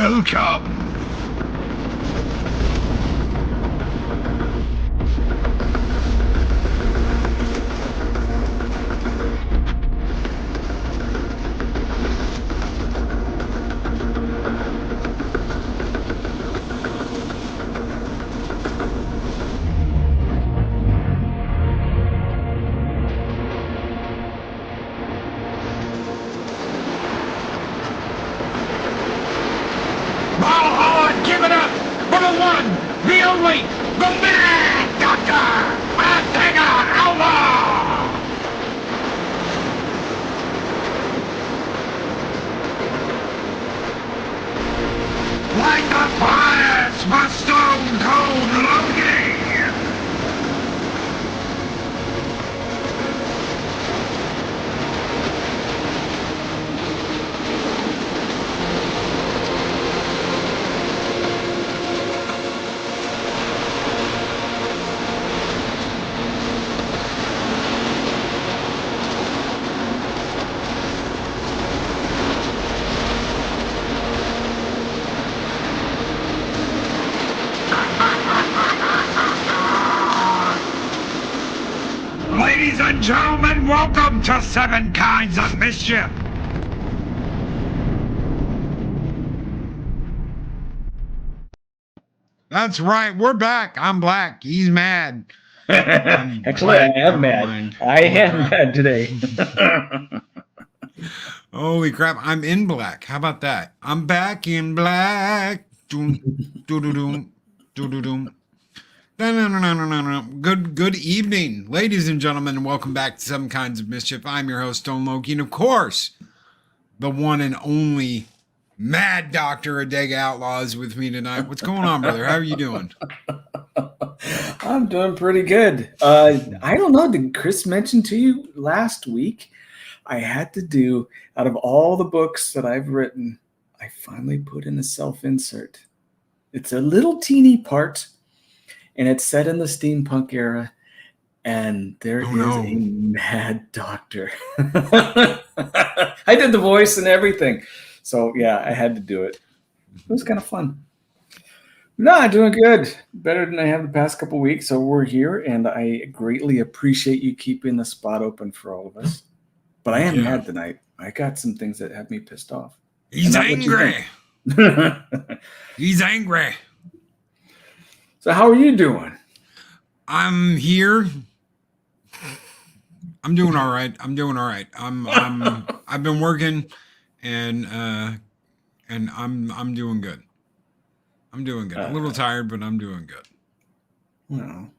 Welcome. Valhalla, give it up for the one, the only, the Mad Doctor, Adega Outlaw! Like the fires for Stone Cold Loki! Ladies and gentlemen, welcome to Seven Kinds of Mischief. That's right, we're back. I'm black. He's mad. Actually, I am mad. I am mad today. Holy crap, I'm in black. How about that? I'm back in black. Doom, doo-doo-doom, doo-doo-doom. Good evening, ladies and gentlemen, and welcome back to Seven Kinds of Mischief. I'm your host, Stone Loki, and of course, the one and only Mad Doctor Adega Outlaw is with me tonight. What's going on, brother? How are you doing? I'm doing pretty good. I don't know. Did Chris mention to you last week? I had to do, out of all the books that I've written, I finally put in a self-insert. It's a little teeny part, and it's set in the steampunk era, and there is a mad doctor. I did the voice and everything. So, yeah, I had to do it. It was kind of fun. No, doing good. Better than I have the past couple of weeks. So we're here, and I greatly appreciate you keeping the spot open for all of us. But I am mad tonight. I got some things that have me pissed off. He's angry. He's angry. So how are you doing? I'm here. I'm doing all right. I've been working, and I'm doing good. I'm doing good. A little tired, but I'm doing good. Well,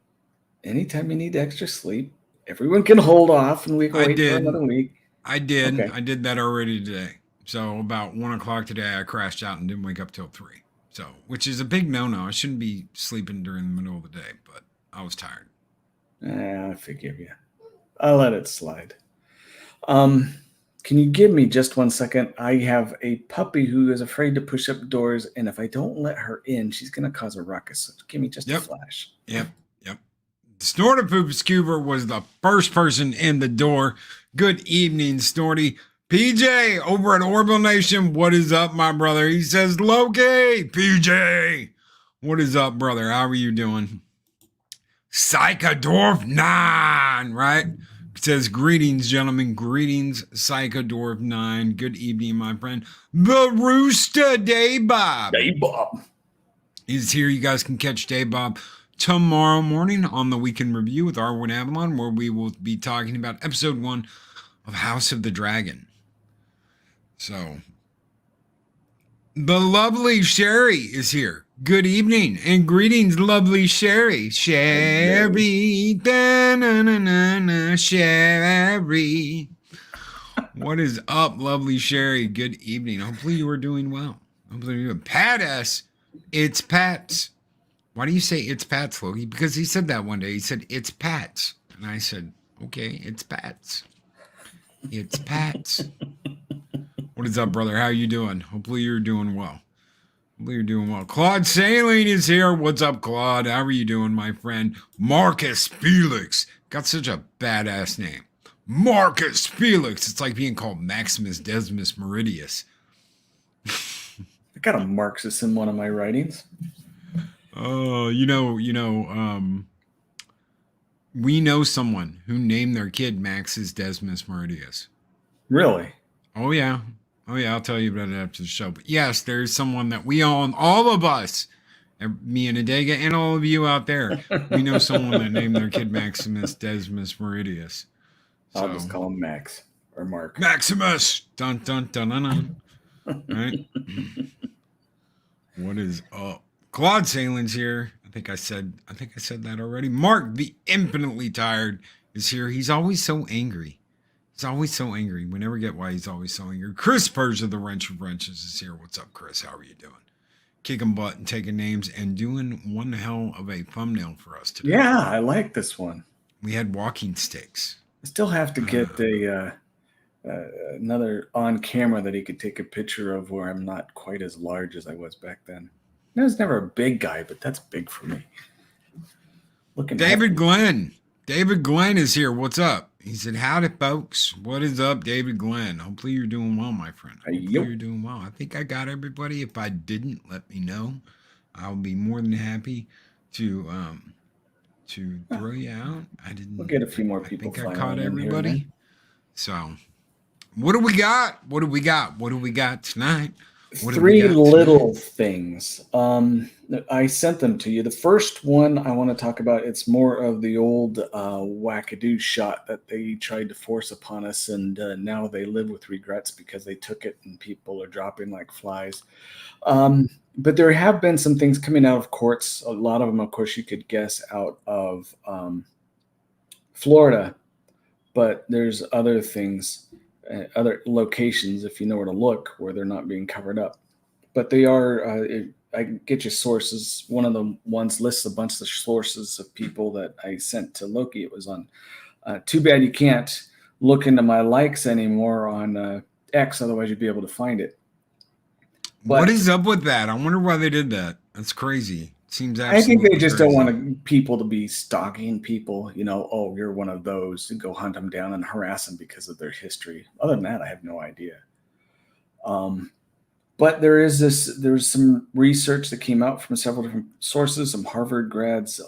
anytime you need extra sleep, everyone can hold off, and we can wait for another week. I did. Okay. I did that already today. So about 1 o'clock today, I crashed out and didn't wake up till 3. So, which is a big no-no. I shouldn't be sleeping during the middle of the day, but I was tired. I forgive you. I'll let it slide. Can you give me just 1 second? I have a puppy who is afraid to push up doors, and if I don't let her in, she's going to cause a ruckus. So give me just a flash. Yep. Snorty Poop Scuba was the first person in the door. Good evening, Snorty. PJ over at Orbital Nation, what is up, my brother? He says, Loki, PJ. What is up, brother? How are you doing? Psychodorf 9, right? It says, greetings, gentlemen. Greetings, Psychodorf 9. Good evening, my friend. The Rooster Daybob. Daybob is here. You guys can catch Daybob tomorrow morning on the Weekend Review with Arwen Avalon, where we will be talking about episode 1 of House of the Dragon. So, the lovely Sherry is here. Good evening and greetings, lovely Sherry. Sherry, da-na-na-na-na, Sherry. What is up, lovely Sherry? Good evening. Hopefully you are doing well. Hopefully you're doing Pat S. It's Pat's. Why do you say it's Pat's, Loki? Because he said that one day. He said, it's Pat's. And I said, okay, it's Pat's. It's Pat's. What is up, brother? How you doing? Hopefully you're doing well. Hopefully you're doing well. Claude Saline is here. What's up, Claude? How are you doing, my friend? Marcus Felix. Got such a badass name. Marcus Felix. It's like being called Maximus Decimus Meridius. got a Marxist in one of my writings. Oh, we know someone who named their kid Max's Desmus Meridius. Really? Oh yeah. Oh yeah, I'll tell you about it after the show. But yes, there's someone that we all of us, me and Adega and all of you out there, we know someone that named their kid Maximus Desmus Meridius. I'll So just call him Max or Mark. Maximus! Dun dun dun dun dun. Right? What is up? Claude Salen's here. I think I said that already. Mark, the infinitely tired, is here. He's always so angry. He's always so angry. We never get why he's always so angry. Chris Persia, the Wrench of Wrenches, is here. What's up, Chris? How are you doing? Kicking butt and taking names and doing one hell of a thumbnail for us today. Yeah, I like this one. We had walking sticks. I still have to get another on camera that he could take a picture of where I'm not quite as large as I was back then. I was never a big guy, but that's big for me. David Glenn. David Glenn is here. What's up? He said, howdy, folks. What is up, David Glenn? Hopefully you're doing well, my friend. Hopefully you're doing well. I think I got everybody. If I didn't, let me know. I'll be more than happy to throw you out. I didn't. We'll get a few more people. I think I caught everybody. So, what do we got? What do we got? What do we got tonight? Three little things. I sent them to you. The first one I want to talk about, it's more of the old wackadoo shot that they tried to force upon us, and now they live with regrets because they took it and people are dropping like flies. But there have been some things coming out of courts. A lot of them, of course, you could guess out of Florida, but there's other things, other locations, if you know where to look, where they're not being covered up. But they are, I can get you sources. One of the ones lists a bunch of sources of people that I sent to Loki. It was on, too bad you can't look into my likes anymore on X, otherwise you'd be able to find it. But what is up with that? I wonder why they did that. That's crazy. Seems I think they just don't want people to be stalking people, oh, you're one of those, and go hunt them down and harass them because of their history. Other than that, I have no idea. But there's some research that came out from several different sources, some Harvard grads,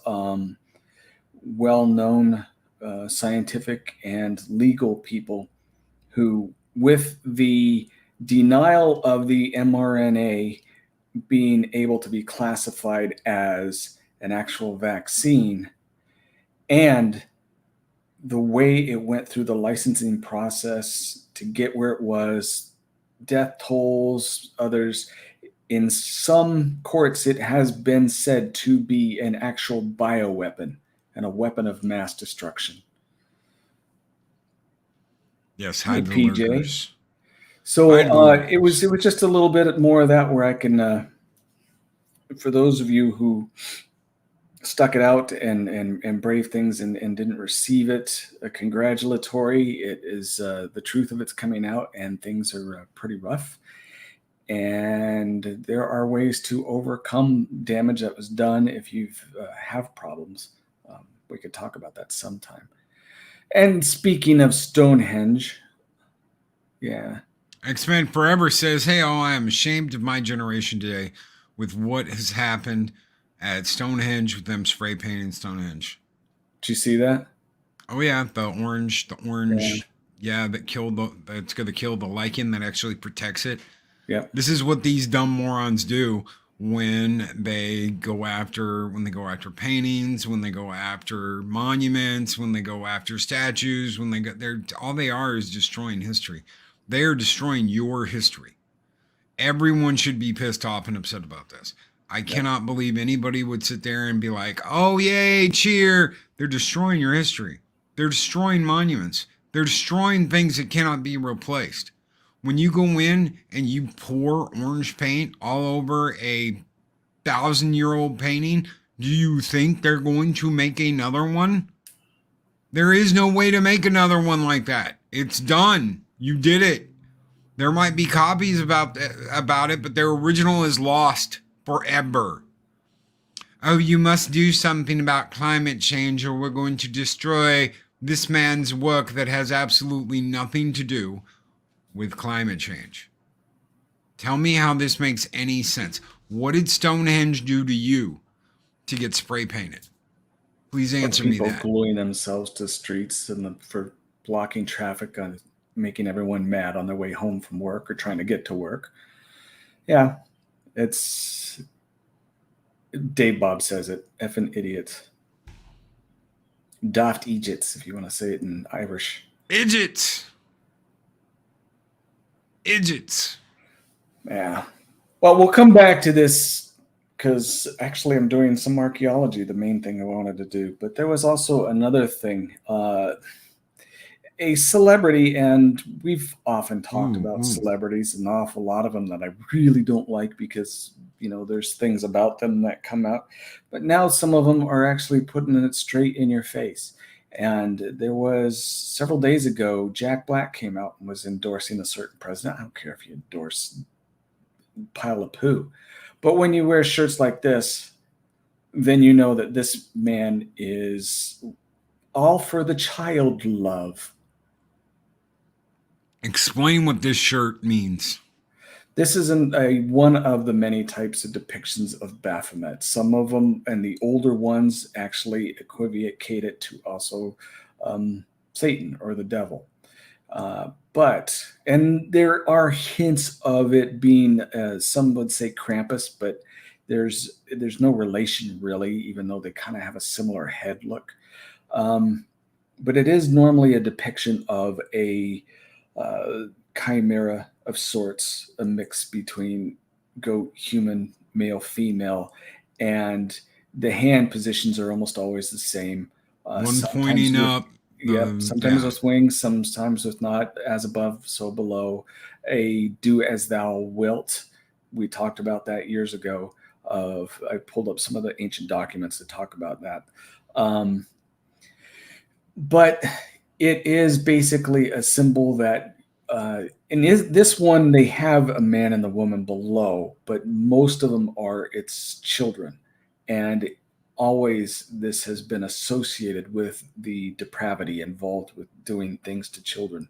well-known scientific and legal people who, with the denial of the mRNA being able to be classified as an actual vaccine, and the way it went through the licensing process to get where it was, death tolls, others, in some courts, it has been said to be an actual bioweapon and a weapon of mass destruction. Yes, hi PJ. So it was just a little bit more of that where I can, for those of you who stuck it out and brave things and didn't receive it, congratulatory. It is the truth of it's coming out, and things are pretty rough. And there are ways to overcome damage that was done if you have problems. We could talk about that sometime. And speaking of Stonehenge, yeah. X-Men Forever says, hey, I am ashamed of my generation today with what has happened at Stonehenge with them spray painting Stonehenge. Did you see that? Oh yeah, the orange, yeah, that's going to kill the lichen that actually protects it. Yeah. This is what these dumb morons do when they go after paintings, when they go after monuments, when they go after statues, all they are is destroying history. They are destroying your history. Everyone should be pissed off and upset about this. I cannot believe anybody would sit there and be like, oh, yay, cheer. They're destroying your history. They're destroying monuments. They're destroying things that cannot be replaced. When you go in and you pour orange paint all over a 1,000-year-old painting, do you think they're going to make another one? There is no way to make another one like that. It's done. You did it. There might be copies about it, but their original is lost forever. Oh, you must do something about climate change or we're going to destroy this man's work that has absolutely nothing to do with climate change. Tell me how this makes any sense. What did Stonehenge do to you to get spray painted? Please Or answer me people that. gluing themselves to streets for blocking traffic on making everyone mad on their way home from work or trying to get to work. Yeah, it's Dave Bob says it. Effing idiots. Daft Egypts, if you want to say it in Irish. Idiots. Idiots. Yeah. Well, we'll come back to this because actually I'm doing some archaeology, the main thing I wanted to do. But there was also another thing. A celebrity, and we've often talked Ooh, about ooh. celebrities, an awful lot of them that I really don't like because there's things about them that come out, but now some of them are actually putting it straight in your face. And there was several days ago, Jack Black came out and was endorsing a certain president. I don't care if you endorse pile of poo, but when you wear shirts like this, then you know that this man is all for the child love. Explain what this shirt means. This isn't one of the many types of depictions of Baphomet. Some of them, and the older ones, actually equivocate it to also Satan or the devil. And there are hints of it being, some would say Krampus, but there's no relation really, even though they kind of have a similar head look. But it is normally a depiction of a chimera of sorts, a mix between goat, human, male, female, and the hand positions are almost always the same. One Sometimes pointing with up. Yep, sometimes Yeah. with wings, sometimes with not, as above, so below. A do as thou wilt. We talked about that years ago. I pulled up some of the ancient documents that talk about that. But it is basically a symbol that in this one they have a man and the woman below, but most of them are its children, and always this has been associated with the depravity involved with doing things to children,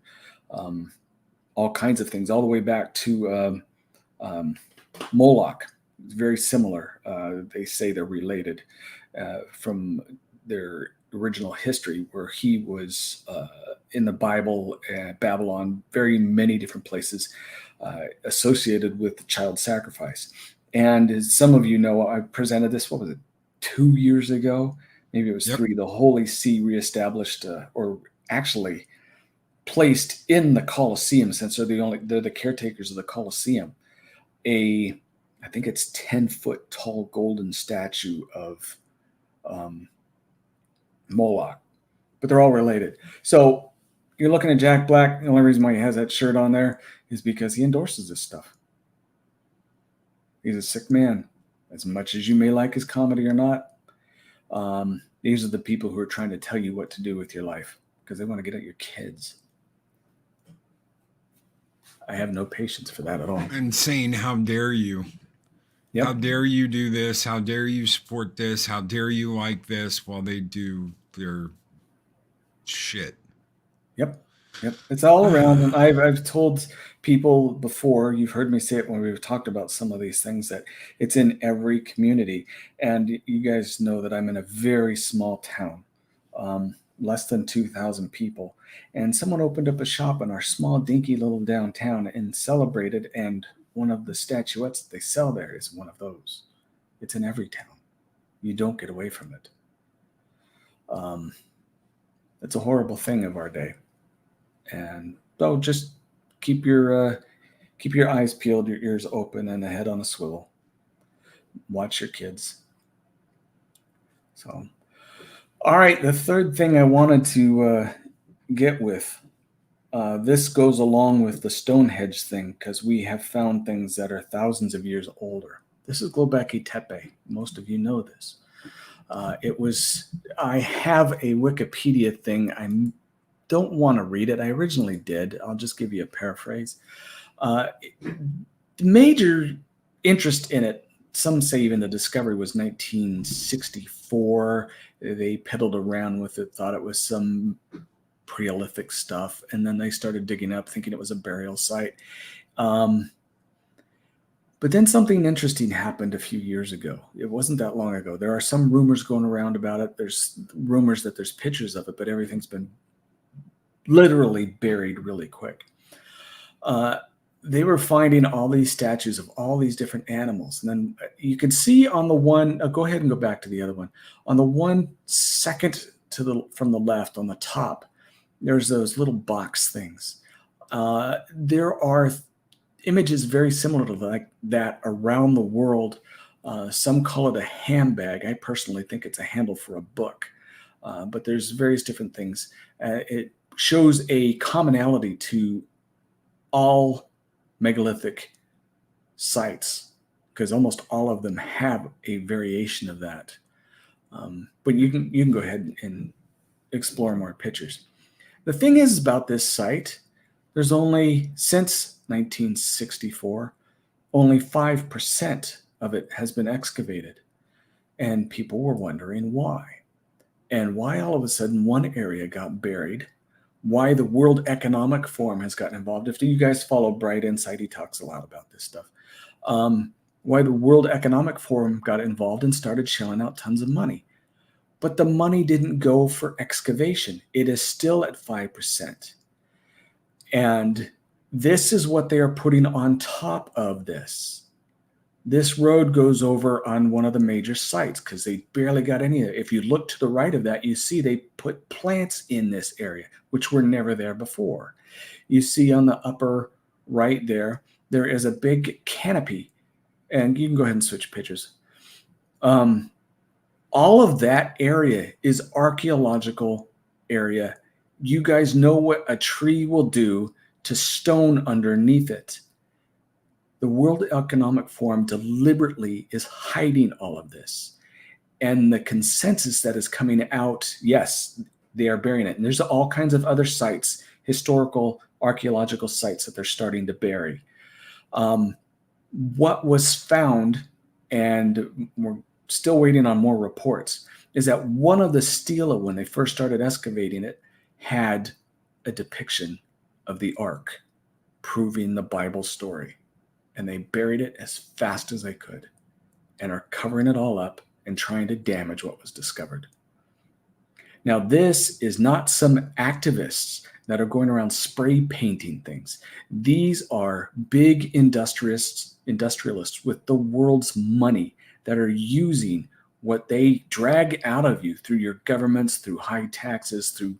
all kinds of things, all the way back to Moloch. It's very similar. They say they're related from their original history, where he was in the Bible, Babylon, very many different places associated with child sacrifice. And as some of you know, I presented this, what was it, 2 years ago? Maybe it was Yep. 3. The Holy See reestablished, or actually placed in the Colosseum, since they're the caretakers of the Colosseum, I think it's 10-foot tall golden statue of Moloch, but they're all related. So you're looking at Jack Black. The only reason why he has that shirt on there is because he endorses this stuff. He's a sick man. As much as you may like his comedy or not, these are the people who are trying to tell you what to do with your life because they want to get at your kids. I have no patience for that at all. And saying, how dare you? Yep. How dare you do this? How dare you support this? How dare you like this while they do their shit? Yep. Yep. It's all around. And I've told people before, you've heard me say it when we've talked about some of these things, that it's in every community. And you guys know that I'm in a very small town, less than 2,000 people. And someone opened up a shop in our small, dinky little downtown and celebrated. And one of the statuettes that they sell there is one of those. It's in every town. You don't get away from it. It's a horrible thing of our day. And so just keep your eyes peeled, your ears open, and a head on a swivel. Watch your kids. So, all right, the third thing I wanted to get with, this goes along with the Stonehenge thing because we have found things that are thousands of years older. This is Göbekli Tepe. Most of you know this. I have a Wikipedia thing. I don't want to read it. I originally did. I'll just give you a paraphrase. The major interest in it, some say even the discovery, was 1964. They piddled around with it, thought it was some Paleolithic stuff, and then they started digging up, thinking it was a burial site. But then something interesting happened a few years ago. It wasn't that long ago. There are some rumors going around about it. There's rumors that there's pictures of it, but everything's been literally buried really quick. They were finding all these statues of all these different animals. And then you can see on the one, go ahead and go back to the other one. On the one second from the left on the top, there's those little box things. There are images very similar to like that around the world. Some call it a handbag. I personally think it's a handle for a book. But there's various different things. It shows a commonality to all megalithic sites because almost all of them have a variation of that. But you can go ahead and explore more pictures. The thing is about this site, there's only, since 1964, only 5% of it has been excavated. And people were wondering why. And why all of a sudden one area got buried, why the World Economic Forum has gotten involved. If you guys follow Bright Insight, he talks a lot about this stuff. Why the World Economic Forum got involved and started shelling out tons of money. But the money didn't go for excavation. It is still at 5%. And this is what they are putting on top of this. This road goes over on one of the major sites because they barely got any of it. If you look to the right of that, you see they put plants in this area, which were never there before. You see on the upper right there, there is a big canopy. And you can go ahead and switch pictures. All of that area is archaeological area. You guys know what a tree will do to stone underneath it. The World Economic Forum deliberately is hiding all of this. And the consensus that is coming out, yes, they are burying it. And there's all kinds of other sites, historical, archaeological sites that they're starting to bury. What was found, and we're still waiting on more reports, is that one of the stela, when they first started excavating it, had a depiction of the ark, proving the Bible story. And they buried it as fast as they could and are covering it all up and trying to damage what was discovered. Now, this is not some activists that are going around spray painting things. These are big industrialists with the world's money that are using what they drag out of you through your governments, through high taxes, through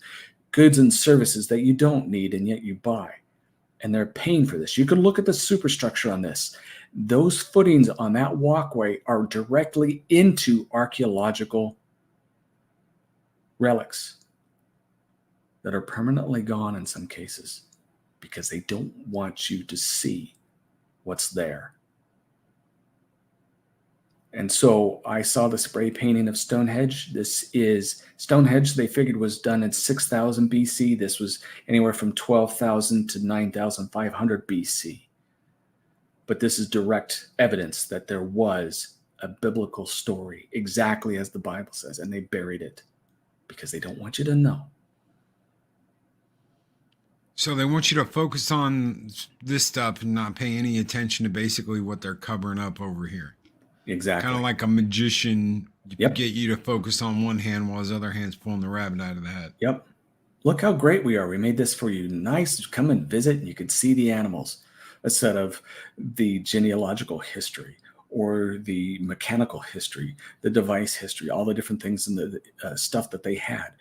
goods and services that you don't need and yet you buy. And they're paying for this. You can look at the superstructure on this. Those footings on that walkway are directly into archaeological relics that are permanently gone in some cases because they don't want you to see what's there. And so I saw the spray painting of Stonehenge. This is Stonehenge, they figured was done in 6000 BC. This was anywhere from 12,000 to 9,500 BC. But this is direct evidence that there was a biblical story, exactly as the Bible says, and they buried it because they don't want you to know. So they want you to focus on this stuff and not pay any attention to basically what they're covering up over here. Exactly. Kind of like a magician, Yep. get you to focus on one hand while his other hand's pulling the rabbit out of the hat. Yep. Look how great we are. We made this for you. Nice. Come and visit and you could see the animals instead of the genealogical history or the mechanical history, the device history, all the different things and the stuff that they had.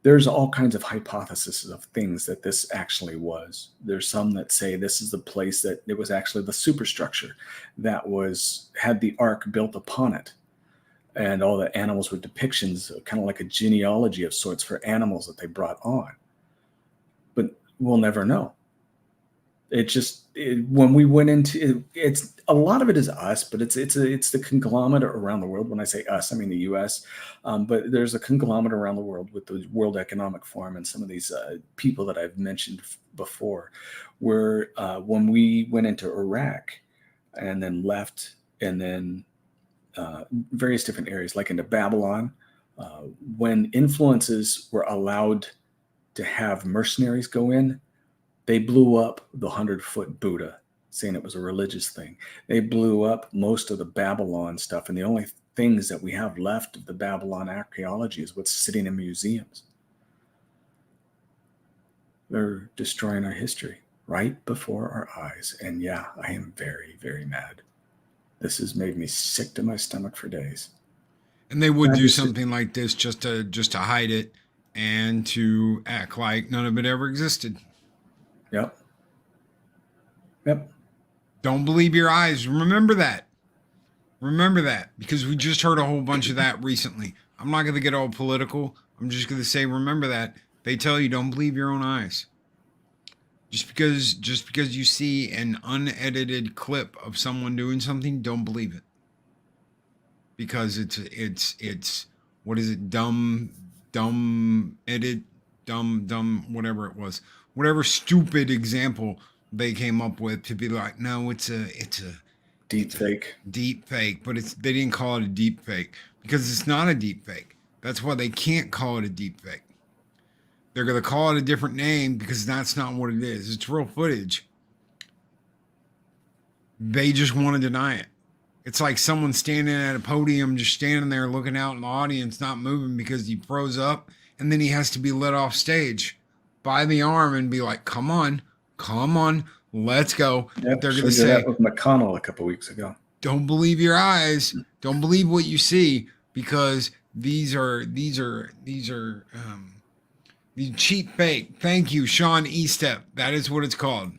There's all kinds of hypotheses of things that this actually was. There's some that say this is the place that it was actually the superstructure that had the ark built upon it. And all the animals were depictions, kind of like a genealogy of sorts for animals that they brought on. But we'll never know. When we went into it's a lot of it is us, but it's the conglomerate around the world. When I say us, I mean the U.S. But there's a conglomerate around the world with the World Economic Forum and some of these people that I've mentioned before. Where when we went into Iraq and then left, and then various different areas, like into Babylon, when influences were allowed to have mercenaries go in, they blew up the 100-foot Buddha saying it was a religious thing. They blew up most of the Babylon stuff, and the only things that we have left of the Babylon archaeology is what's sitting in museums. They're destroying our history right before our eyes. And yeah, I am very, very mad. This has made me sick to my stomach for days. And they would do something like this just to hide it and to act like none of it ever existed. Yep. Don't believe your eyes. Remember that. Remember that, because we just heard a whole bunch of that recently. I'm not going to get all political. I'm just going to say, remember that. They tell you don't believe your own eyes. Just because you see an unedited clip of someone doing something, don't believe it. Because it's what is it? Dumb edit, whatever it was. Whatever stupid example they came up with to be like, no, it's a deep fake. Deep fake, but they didn't call it a deep fake because it's not a deep fake. That's why they can't call it a deep fake. They're going to call it a different name because that's not what it is. It's real footage. They just want to deny it. It's like someone standing at a podium, just standing there looking out in the audience, not moving because he froze up, and then he has to be let off stage by the arm and be like, come on, let's go. Yep, they're going to say that with McConnell a couple weeks ago. Don't believe your eyes. Don't believe what you see, because these are cheap fake. Thank you, Sean Estep. That is what it's called.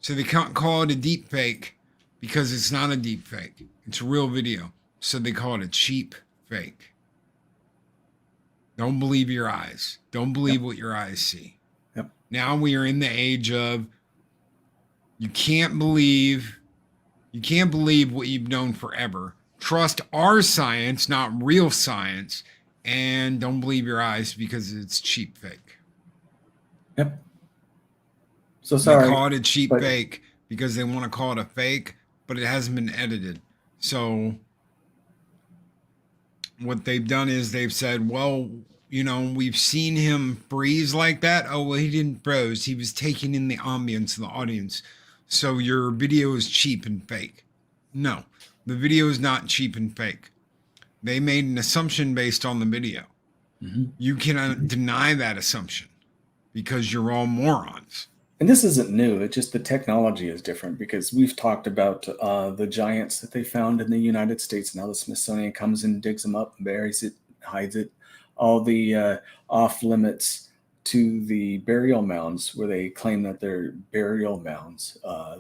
So they can't call it a deep fake because it's not a deep fake. It's real video. So they call it a cheap fake. Don't believe your eyes. Don't believe what your eyes see. Yep. Now we are in the age of you can't believe what you've known forever. Trust our science, not real science, and don't believe your eyes because it's cheap fake. Yep. So sorry. They call it a cheap fake because they want to call it a fake, but it hasn't been edited. So what they've done is they've said, well, we've seen him freeze like that. Oh, well, he didn't froze. He was taking in the ambience of the audience. So your video is cheap and fake. No, the video is not cheap and fake. They made an assumption based on the video. Mm-hmm. You cannot deny that assumption because you're all morons. And this isn't new. It's just the technology is different, because we've talked about the giants that they found in the United States. Now the Smithsonian comes and digs them up, buries it, hides it. All the off limits to the burial mounds where they claim that they're burial mounds.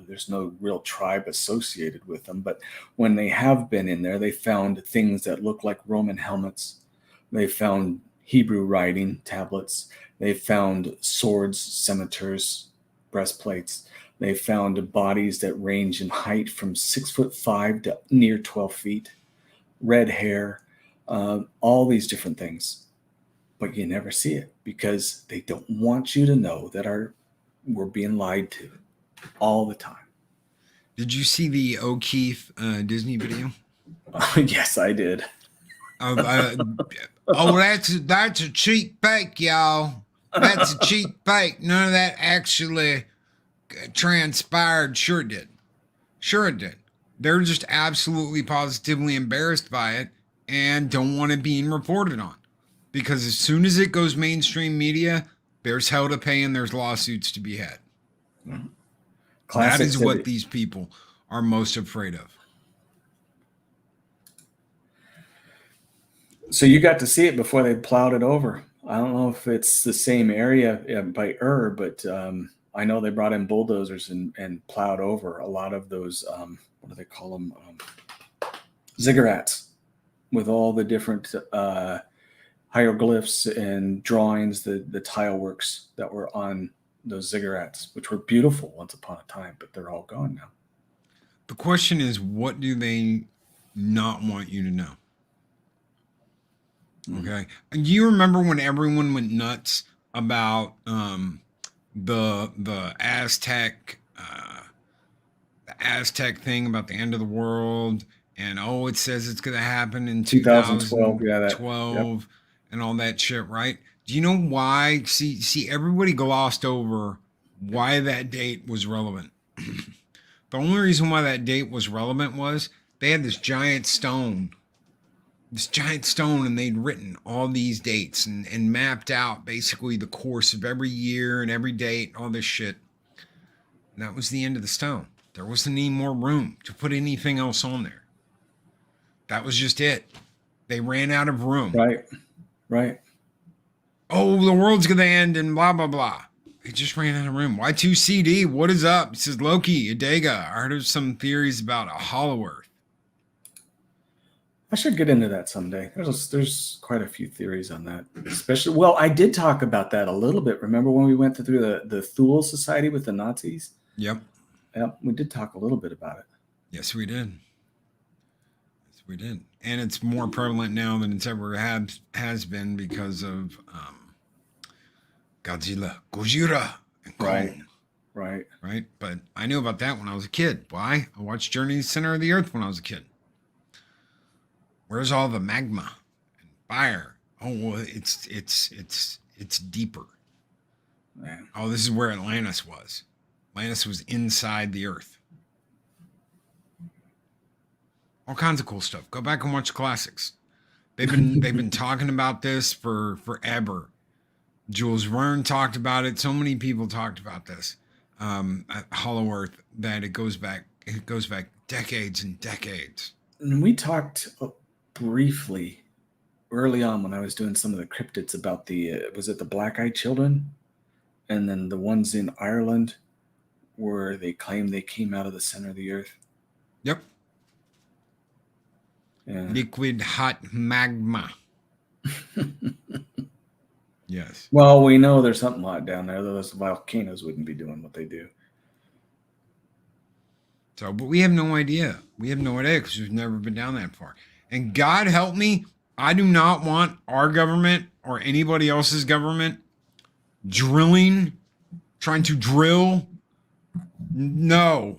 There's no real tribe associated with them. But when they have been in there, they found things that look like Roman helmets. They found Hebrew writing tablets. They found swords, scimitars, breastplates. They found bodies that range in height from 6'5" to near 12 feet, red hair, all these different things. But you never see it because they don't want you to know that we're being lied to all the time. Did you see the O'Keefe Disney video? Yes, I did. That's a cheap fake, y'all. That's a cheap fake. None of that actually transpired. Sure it did. Sure it did. They're just absolutely positively embarrassed by it and don't want it being reported on. Because as soon as it goes mainstream media, there's hell to pay and there's lawsuits to be had. Mm-hmm. That is what these people are most afraid of. So you got to see it before they plowed it over. I don't know if it's the same area by but I know they brought in bulldozers and plowed over a lot of those, what do they call them? Ziggurats, with all the different hieroglyphs and drawings, the tile works that were on those ziggurats, which were beautiful once upon a time, but they're all gone now. The question is, what do they not want you to know? Okay. And you remember when everyone went nuts about the Aztec thing about the end of the world, and it says it's going to happen in 2012, yep. And all that shit, right? Do you know why? See, everybody glossed over why that date was relevant. The only reason why that date was relevant was they had this giant stone, and they'd written all these dates and mapped out basically the course of every year and every date, all this shit. And that was the end of the stone. There wasn't any more room to put anything else on there. That was just it. They ran out of room. Right. Oh, the world's going to end and blah, blah, blah. They just ran out of room. Y2CD, what is up? He says, Loki, Adega. I heard of some theories about a hollow earth. I should get into that someday. There's quite a few theories on that. Especially, well, I did talk about that a little bit. Remember when we went through the Thule Society with the Nazis? Yep. Yep, we did talk a little bit about it. Yes, we did. And it's more prevalent now than it's ever has been because of Godzilla, Gojira, and Kong. Right. But I knew about that when I was a kid. Why? I watched Journey to the Center of the Earth when I was a kid. Where's all the magma and fire? Oh, well, it's deeper. Man. Oh, this is where Atlantis was. Atlantis was inside the Earth. All kinds of cool stuff. Go back and watch classics. They've been talking about this for forever. Jules Verne talked about it. So many people talked about this. Hollow Earth, that it goes back decades and decades. And we talked briefly early on when I was doing some of the cryptids about was it the Black-Eyed Children? And then the ones in Ireland where they claim they came out of the center of the earth. Yep. Yeah. Liquid hot magma. Yes. Well, we know there's something hot down there. Those volcanoes wouldn't be doing what they do. So, but we have no idea. We have no idea because we've never been down that far. And God help me, I do not want our government or anybody else's government trying to drill. No.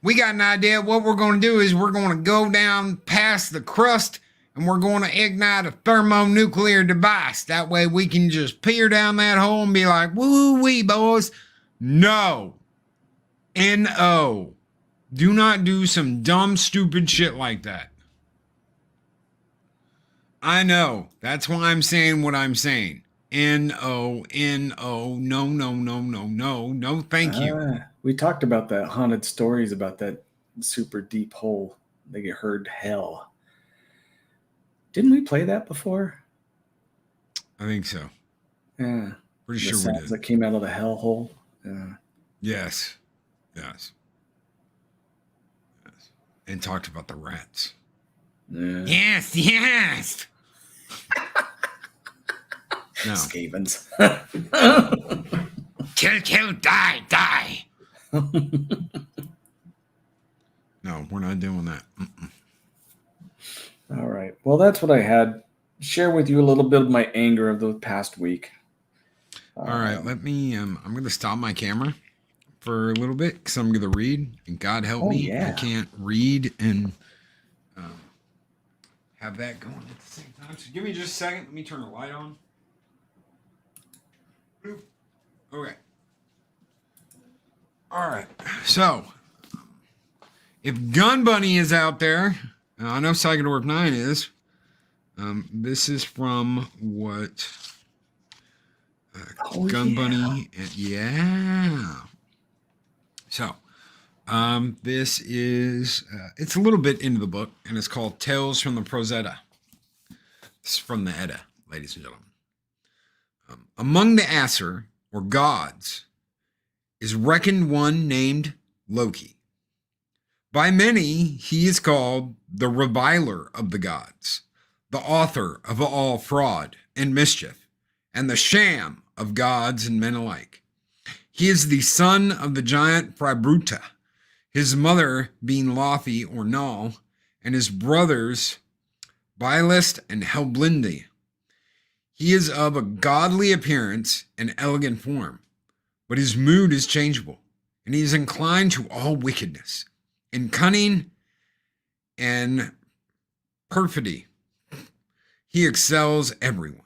We got an idea. What we're going to do is we're going to go down past the crust and we're going to ignite a thermonuclear device. That way we can just peer down that hole and be like, woo-wee, boys. No. N-O. Do not do some dumb, stupid shit like that. I know. That's why I'm saying what I'm saying. N-O, N-O, no, thank you. We talked about that haunted stories about that super deep hole. They get heard hell. Didn't we play that before? I think so. Yeah. Pretty sure we did. That came out of the hell hole. Yeah. Yes. And talked about the rats. Yeah. Yes. No. Skavens. Kill, die. No, we're not doing that. All right. Well, that's what I had. Share with you a little bit of my anger of the past week. All right. Let me, I'm going to stop my camera for a little bit because I'm going to read. And God help me. Yeah. I can't read and have that going at the same time. So give me just a second. Let me turn the light on. Okay. All right. So, if Gun Bunny is out there, I know Psychodorf 9 is. This is from what Gun Bunny. Yeah. So, this is, it's a little bit into the book, and it's called Tales from the Prosetta. It's from the Edda, ladies and gentlemen. Among the Aesir, or gods, is reckoned one named Loki. By many, he is called the reviler of the gods, the author of all fraud and mischief, and the sham of gods and men alike. He is the son of the giant Frabruta, his mother being Lothi or Null, and his brothers Bylist and Helblindi. He is of a godly appearance and elegant form, but his mood is changeable, and he is inclined to all wickedness, in cunning and perfidy. He excels everyone,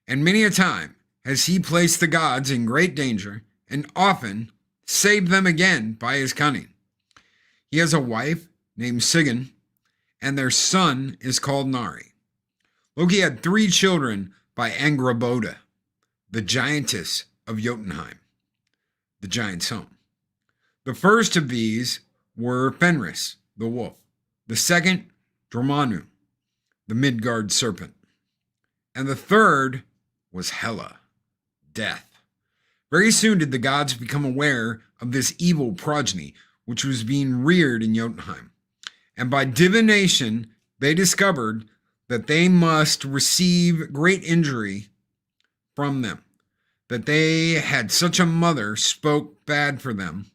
and many a time has he placed the gods in great danger and often saved them again by his cunning. He has a wife named Sigyn, and their son is called Nari. Loki had 3 children by Angrboda, the giantess of Jotunheim, the giant's home. The first of these were Fenris, the wolf. The second, Dormammu, the Midgard serpent. And the third was Hela, death. Very soon did the gods become aware of this evil progeny, which was being reared in Jotunheim. And by divination, they discovered that they must receive great injury from them, that they had such a mother spoke bad for them.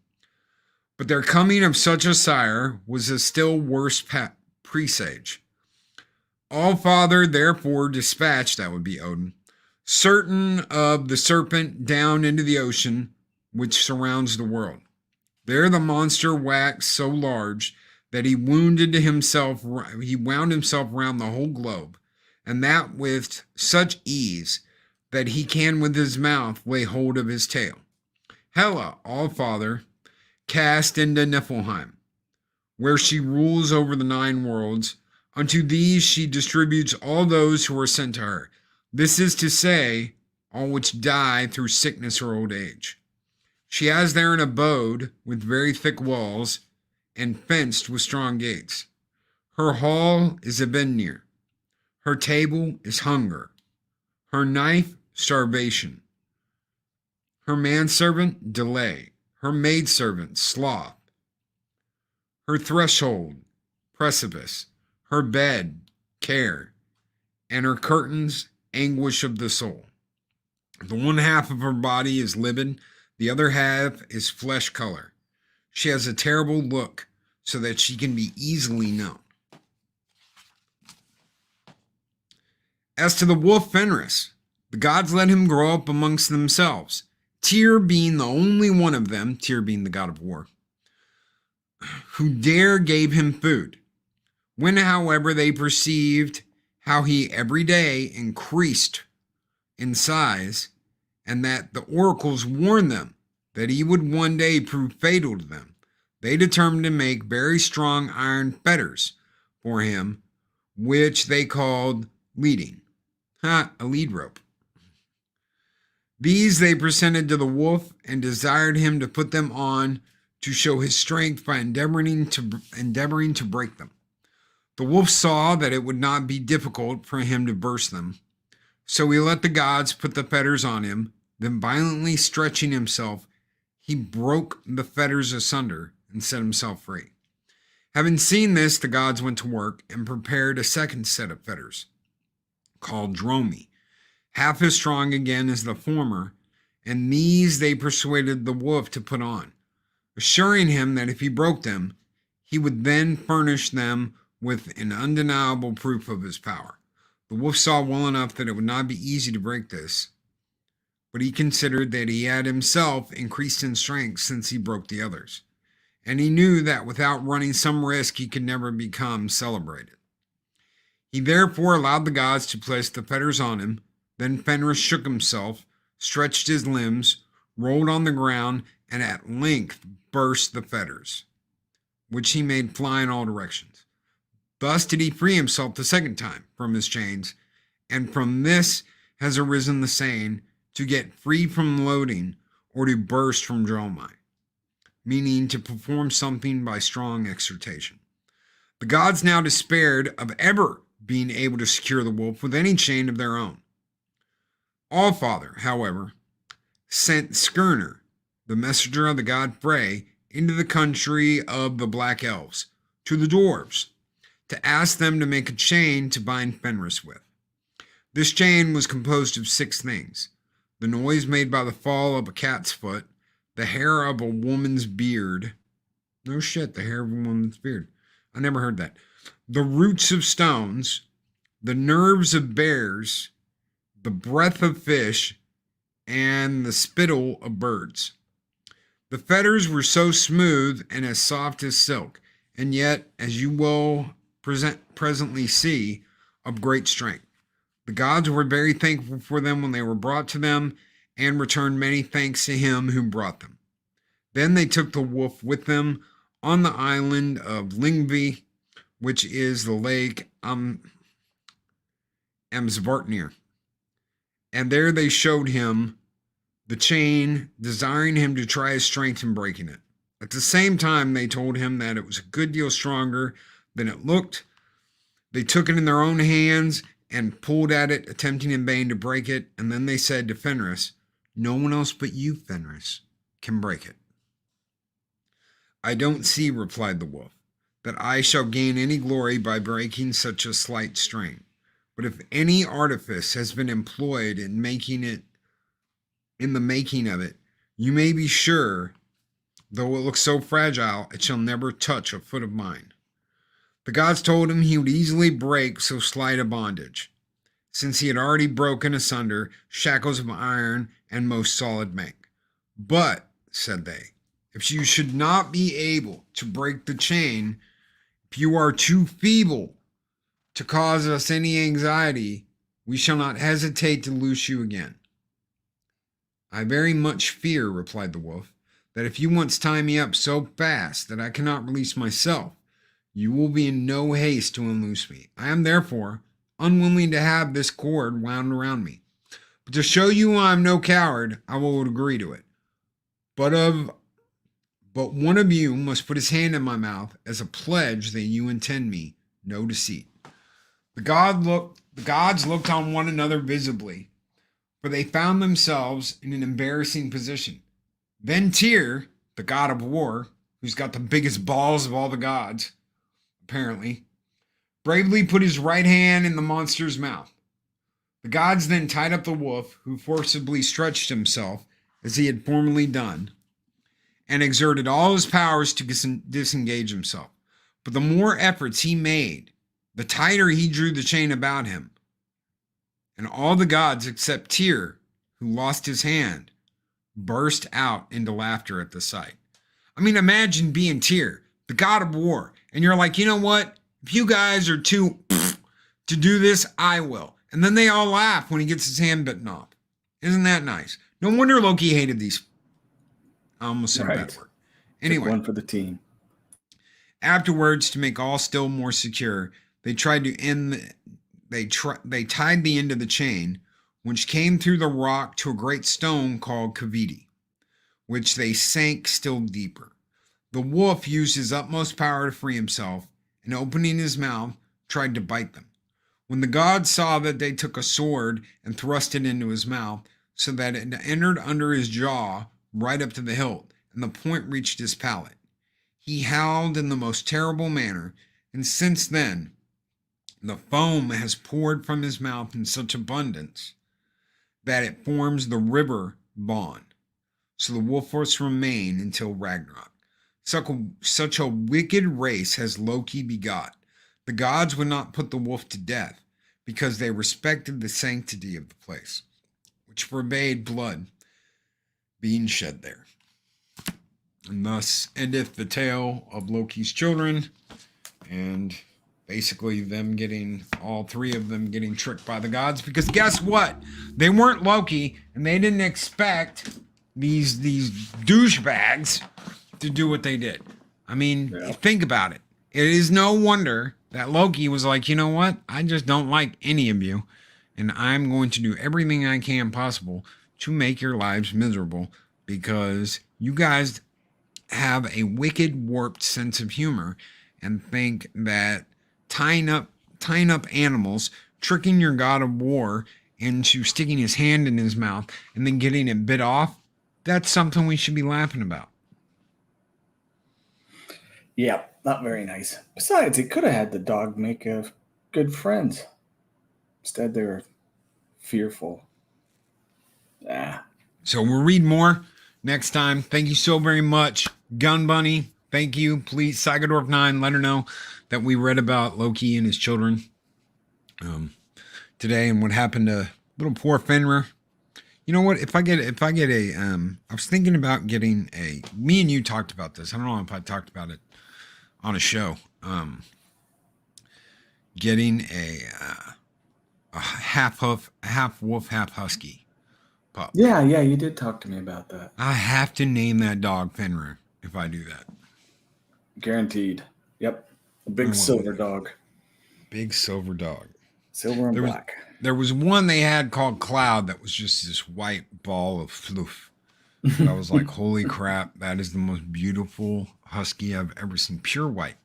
But their coming of such a sire was a still worse presage. All-Father therefore dispatched, that would be Odin, certain of the serpent down into the ocean which surrounds the world. There the monster waxed so large that he wound himself round the whole globe, and that with such ease that he can with his mouth lay hold of his tail. Hela, All-Father, cast into Niflheim, where she rules over the 9 worlds. Unto these she distributes all those who are sent to her. This is to say, all which die through sickness or old age. She has there an abode with very thick walls, and fenced with strong gates. Her hall is Avenir. Her table is hunger. Her knife, starvation. Her manservant, delay. Her maidservant, sloth. Her threshold, precipice. Her bed, care. And her curtains, anguish of the soul. The one half of her body is livid, the other half is flesh color. She has a terrible look, so that she can be easily known. As to the wolf Fenris, the gods let him grow up amongst themselves, Tyr being the only one of them, Tyr being the god of war, who gave him food. When, however, they perceived how he every day increased in size, and that the oracles warned them that he would one day prove fatal to them, they determined to make very strong iron fetters for him, which they called leading. A lead rope. These they presented to the wolf and desired him to put them on to show his strength by endeavoring to break them. The wolf saw that it would not be difficult for him to burst them, so he let the gods put the fetters on him. Then violently stretching himself, he broke the fetters asunder and set himself free. Having seen this, the gods went to work and prepared a second set of fetters, called Dromi, half as strong again as the former, and these they persuaded the wolf to put on, assuring him that if he broke them, he would then furnish them with an undeniable proof of his power. The wolf saw well enough that it would not be easy to break this, but he considered that he had himself increased in strength since he broke the others, and he knew that without running some risk he could never become celebrated. He therefore allowed the gods to place the fetters on him. Then Fenris shook himself, stretched his limbs, rolled on the ground, and at length burst the fetters, which he made fly in all directions. Thus did he free himself the second time from his chains, and from this has arisen the saying, to get free from loading or to burst from Dromai, meaning to perform something by strong exhortation. The gods now despaired of ever being able to secure the wolf with any chain of their own. All-Father, however, sent Skirnir, the messenger of the god Frey, into the country of the Black Elves, to the dwarves, to ask them to make a chain to bind Fenris with. This chain was composed of 6 things: the noise made by the fall of a cat's foot, the hair of a woman's beard. No shit, the hair of a woman's beard. I never heard that. The roots of stones, the nerves of bears, the breath of fish, and the spittle of birds. The fetters were so smooth and as soft as silk, and yet, as you will presently see, of great strength. The gods were very thankful for them when they were brought to them, and returned many thanks to him who brought them. Then they took the wolf with them on the island of Lyngvi, which is the lake Amsvartnir. And there they showed him the chain, desiring him to try his strength in breaking it. At the same time, they told him that it was a good deal stronger than it looked. They took it in their own hands and pulled at it, attempting in vain to break it. And then they said to Fenris, "No one else but you, Fenris, can break it." "I don't see," replied the wolf, "that I shall gain any glory by breaking such a slight string. But if any artifice has been employed in the making of it, you may be sure, though it looks so fragile, it shall never touch a foot of mine." The gods told him he would easily break so slight a bondage, since he had already broken asunder shackles of iron and most solid make. "But," said they, "if you should not be able to break the chain, if you are too feeble to cause us any anxiety, we shall not hesitate to loose you again." "I very much fear," replied the wolf, "that if you once tie me up so fast that I cannot release myself, you will be in no haste to unloose me. I am therefore unwilling to have this cord wound around me. But to show you I am no coward, I will agree to it. But one of you must put his hand in my mouth as a pledge that you intend me no deceit." The gods looked on one another visibly, for they found themselves in an embarrassing position. Then Tyr, the god of war, who's got the biggest balls of all the gods, apparently, bravely put his right hand in the monster's mouth. The gods then tied up the wolf, who forcibly stretched himself, as he had formerly done, and exerted all his powers to disengage himself. But the more efforts he made, the tighter he drew the chain about him. And all the gods except Tyr, who lost his hand, burst out into laughter at the sight. I mean, imagine being Tyr, the god of war, and you're like, you know what? If you guys are too to do this, I will. And then they all laugh when he gets his hand bitten off. Isn't that nice? No wonder Loki hated these. I almost said that word. Anyway, took one for the team. Afterwards, to make all still more secure, they tried to they tied the end of the chain, which came through the rock to a great stone called Kaviti, which they sank still deeper. The wolf used his utmost power to free himself, and opening his mouth, tried to bite them. When the gods saw that, they took a sword and thrust it into his mouth, so that it entered under his jaw right up to the hilt, and the point reached his palate. He howled in the most terrible manner, and since then the foam has poured from his mouth in such abundance that it forms the river Bon. So the wolf must remain until Ragnarok. Such a wicked race has Loki begot. The gods would not put the wolf to death, because they respected the sanctity of the place, which forbade blood being shed there. And thus endeth the tale of Loki's children, and basically all three of them getting tricked by the gods, because guess what? They weren't Loki, and they didn't expect these douchebags to do what they did. I mean, Think about it. It is no wonder that Loki was like, you know what? I just don't like any of you, and I'm going to do everything I can possible to make your lives miserable, because you guys have a wicked, warped sense of humor and think that tying up animals, tricking your god of war into sticking his hand in his mouth and then getting it bit off, that's something we should be laughing about. Yeah, not very nice. Besides, it could have had the dog make good friends. Instead, they were fearful. So we'll read more next time. Thank you so very much, Gun Bunny. Thank you. Please, Psychodorf9, let her know that we read about Loki and his children today, and what happened to little poor Fenrir. You know what? If I get a, I was thinking about getting me and you talked about this. I don't know if I talked about it on a show. Getting a half wolf, half husky pup. Yeah, you did talk to me about that. I have to name that dog Fenrir if I do that. Guaranteed. Yep. A big silver dog. Big silver dog. Silver and black. There was one they had called Cloud that was just this white ball of fluff. But I was like, holy crap, that is the most beautiful husky I've ever seen. Pure white.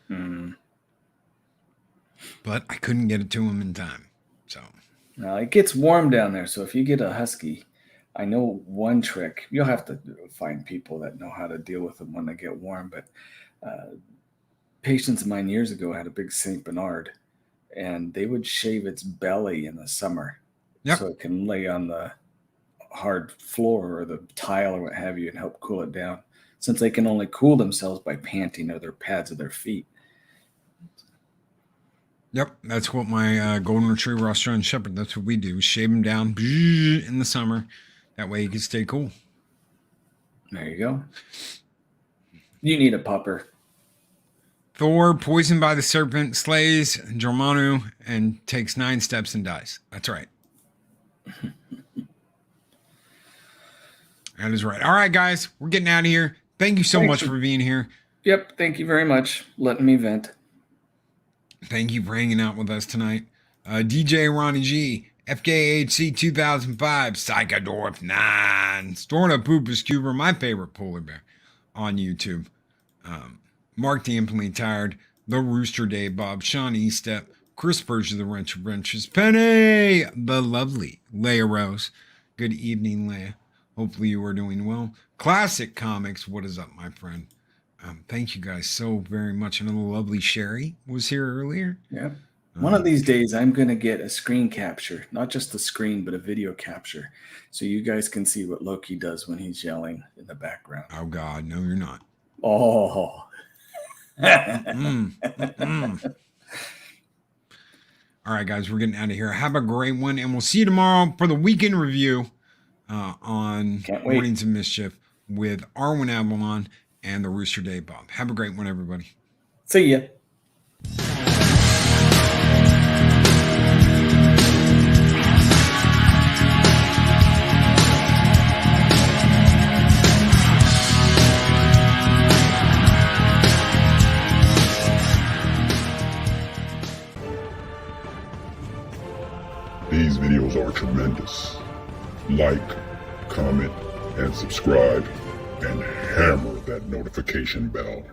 Mm. But I couldn't get it to him in time. So now it gets warm down there. So if you get a husky, I know one trick. You'll have to find people that know how to deal with them when they get warm. But patients of mine years ago had a big Saint Bernard, and they would shave its belly in the summer, so it can lay on the hard floor or the tile or what have you and help cool it down, since they can only cool themselves by panting or their pads of their feet. Yep, that's what my golden retriever Australian shepherd, that's what we do. Shave him down in the summer. That way he can stay cool. There you go. You need a pupper. Thor, poisoned by the serpent, slays Jormanu and takes 9 steps and dies. That's right. That is right. All right, guys, we're getting out of here. Thank you so much for being here. Yep, thank you very much. Letting me vent. Thank you for hanging out with us tonight. DJ Ronnie G, FKHC 2005, Psychodorf 9, Storna Poopus Cuber, my favorite polar bear on YouTube. Mark the Imply Tired, The Rooster Day Bob, Sean Estep, Chris Persia, The Wrench of Wrenches, Penny, the lovely Leia Rose. Good evening, Leia. Hopefully you are doing well. Classic Comics, what is up, my friend? Thank you guys so very much. And the lovely Sherry was here earlier. Yeah. One of these days, I'm going to get a screen capture, not just a screen, but a video capture, so you guys can see what Loki does when he's yelling in the background. Oh, God. No, you're not. Oh. All right, guys, we're getting out of here. Have a great one, and we'll see you tomorrow for the weekend review on Mornings of Mischief with Arwen Avalon and the Rooster Day Bob. Have a great one, everybody. See ya. These videos are tremendous. Like, comment, and subscribe, and hammer that notification bell.